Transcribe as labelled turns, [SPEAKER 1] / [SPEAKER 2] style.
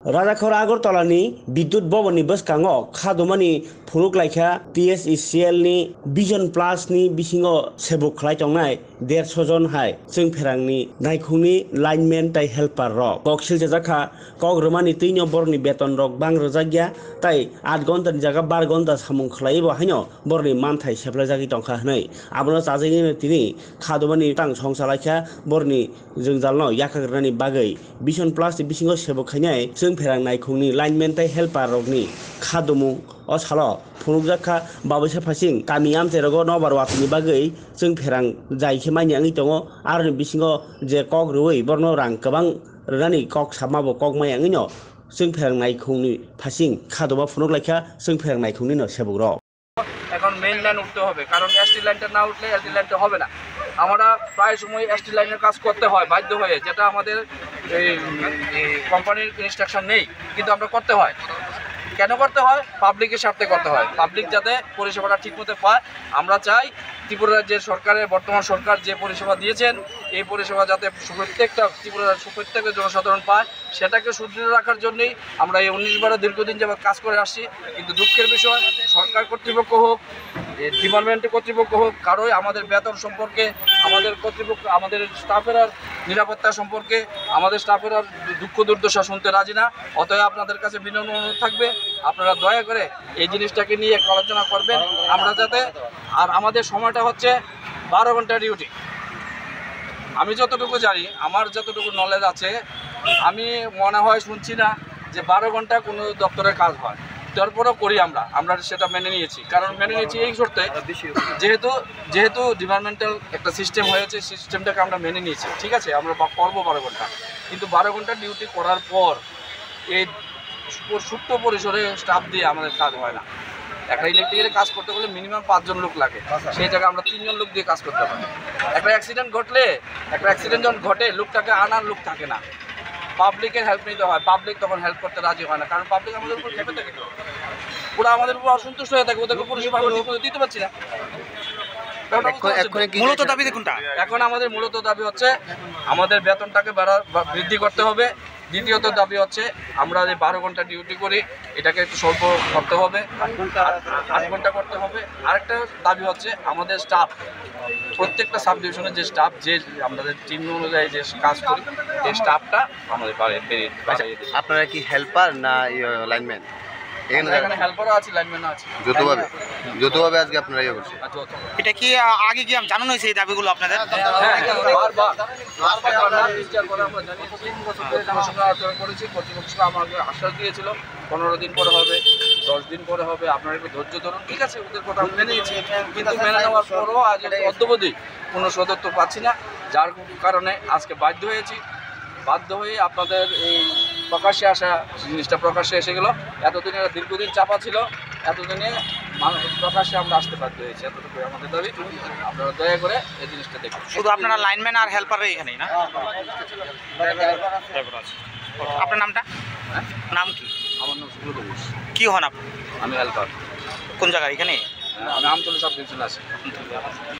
[SPEAKER 1] राजाखौरा आगरतलानि विद्युत भवननि बसखाङाव खादुमानि फुरुक लाइखा PSECL नि vision प्लास नि बिसिङाव सेबुक खालायथंनाय 150 जन हाय जों फेरांनि नायखुंनि लाइनमेन ताइ हेल्पार रक कक्सिल जाखा कग्रमानि तैनो बरनि बेतन रक बां रजागिया ताइ 8 घन्टानि जागा 12 घन्टा सामुं खालायबो हायनो बरनि मानथाइ सेप्लाय जागि टंखा हनै आबनो जाजैनि तिनि खादुमानि तां संसालायखा बरनि जों जालनो याखाग्रानि बागै विजन प्लास नि बिसिङाव सेबुक खायनाय जों फेरां नायखुंनि लाइनमेन ताइ हेल्पार रकनि खादुमु असालो फुरुक जाखा बाबैसा फासिं गामि आमतेरगो नबार वाफिनि बागै जों फेरां जायखे माइनि आंनि दङ आरो बिसिङाव जे कक रुइ बरनो रां गोबां रानि कक सामाबो कक माइ आंनिनो जों फेरां नायखुंनि फासिं खादुमा फुरुक लाइखा जों फेरां नायखुंनि न सेबुक रक
[SPEAKER 2] এখন মেইন লাইন উঠতে হবে, কারণ এসটি লাইনটা না উঠলে এসটি লাইনটা হবে না। আমরা প্রায় সময় এসটি লাইনের কাজ করতে হয় বাধ্য হয়ে, যেটা আমাদের এই কোম্পানির ইনস্ট্রাকশন নেই, কিন্তু আমরা করতে হয়। কেন করতে হয়? পাবলিকের স্বার্থে করতে হয়, পাবলিক যাতে পরিষেবাটা ঠিকমতো পায়। আমরা চাই ত্রিপুরা রাজ্যের সরকারের বর্তমান সরকার যে পরিষেবা দিয়েছেন, এই পরিষেবা যাতে প্রত্যেকটা ত্রিপুরার প্রত্যেকটা জনসাধারণ পায়, সেটাকে সুদৃঢ় রাখার জন্যই আমরা এই 19-12 দীর্ঘদিন যাবত কাজ করে আসছি। কিন্তু দুঃখের বিষয়, সরকার কর্তৃপক্ষ হোক, ডিপার্টমেন্টের কর্তৃপক্ষ হোক, কারোই আমাদের বেতন সম্পর্কে, আমাদের কর্তৃপক্ষ, আমাদের স্টাফের নিরাপত্তা সম্পর্কে, আমাদের স্টাফের দুঃখ দুর্দশা শুনতে রাজি না। অতএব আপনাদের কাছে বিনম্র অনুরোধ থাকবে, আপনারা দয়া করে এই জিনিসটাকে নিয়ে একটু আলোচনা করবেন। আমরা যাতে, আর আমাদের সময়টা হচ্ছে 12 ঘন্টা ডিউটি। আমি যতটুকু জানি, আমার যতটুকু নলেজ আছে, আমি মনে হয় শুনছি না যে 12 ঘন্টা কোনো দপ্তরের কাজ হয়। তারপরেও করি আমরা সেটা মেনে নিয়েছি। কারণ মেনে নিয়েছি এই শর্তে, যেহেতু ডিপার্টমেন্টাল একটা সিস্টেম হয়েছে, সিস্টেমটাকে আমরা মেনে নিয়েছি। ঠিক আছে, আমরা করবো 12 ঘন্টা, কিন্তু 12 ঘন্টা ডিউটি করার পর এই সুপ্ত পরিসরে স্টাফ দিয়ে আমাদের কাজ হয় না। একটা ইলেকট্রিকের কাজ করতে গেলে মিনিমাম 5 জন লোক লাগে, সেই জায়গায় আমরা 3 জন লোক দিয়ে কাজ করতে পারি। একটা অ্যাক্সিডেন্ট যখন ঘটে, লোকটাকে আনার লোক থাকে না, পাবলিকের হেল্প নিতে হয়। পাবলিক তখন হেল্প করতে রাজি হয় না, কারণ পাবলিক আমাদের উপর খেপে থাকে, ওরা আমাদের উপর অসন্তুষ্ট হয়ে থাকে, ওদেরকে পরিষেবা দিতে পারছি না। মূলত দাবি কোনটা? এখন আমাদের মূলত দাবি হচ্ছে আমাদের বেতনটাকে বৃদ্ধি করতে হবে। দ্বিতীয়ত দাবি হচ্ছে আমরা যে 12 ঘন্টা ডিউটি করি, এটাকে একটু স্বল্প করতে হবে, 8 ঘন্টা করতে হবে। আরেকটা দাবি হচ্ছে আমাদের স্টাফ, প্রত্যেকটা সাব ডিভিশনের যে স্টাফ, যে আমাদের টিম অনুযায়ী যে কাজ করি, এই স্টাফটা আমাদের বাড়িয়ে।
[SPEAKER 3] আপনারা কি হেল্পার না লাইনম্যান?
[SPEAKER 2] এখানে হেল্পারও আছে, লাইনম্যানও আছে।
[SPEAKER 3] যৌথভাবে আজকে আপনারা ইয়ে করছেন।
[SPEAKER 2] এটা কি আগে কি জানানো হয়েছে এই দাবিগুলো আপনাদের? কর্তৃপক্ষ আমাকে আশ্বাস দিয়েছিল 15 দিন পরে হবে, 10 দিন পরে হবে, আপনারা একটু ধৈর্য ধরুন। ঠিক আছে, ওদের কথা আমি মেনে নিয়েছি, কিন্তু মেনে নেওয়ার পরও আজ অদ্যবধি কোনো সদত্ব পাচ্ছি না, যার কারণে আজকে বাধ্য হয়ে আপনাদের এই প্রকাশ্যে আসা জিনিসটা প্রকাশ্যে এসে গেল। এতদিনে দীর্ঘদিন চাপা ছিল, এতদিনে প্রকাশ্যে আমরা আসতে বাধ্য হয়েছি। এতটুকু আমাদের দাবি, আপনারা দয়া করে এই জিনিসটা দেখুন। শুধু আপনারা লাইনম্যান আর হেল্পার এখানেই না? আপনার নামটা? নাম কি? আমার নাম সুব্রত ঘোষ। কি হন আপনি? আমি হেল্পার। কোন জায়গায়? এখানে? আমি আমতলী সাব ডিভিশনে আছি।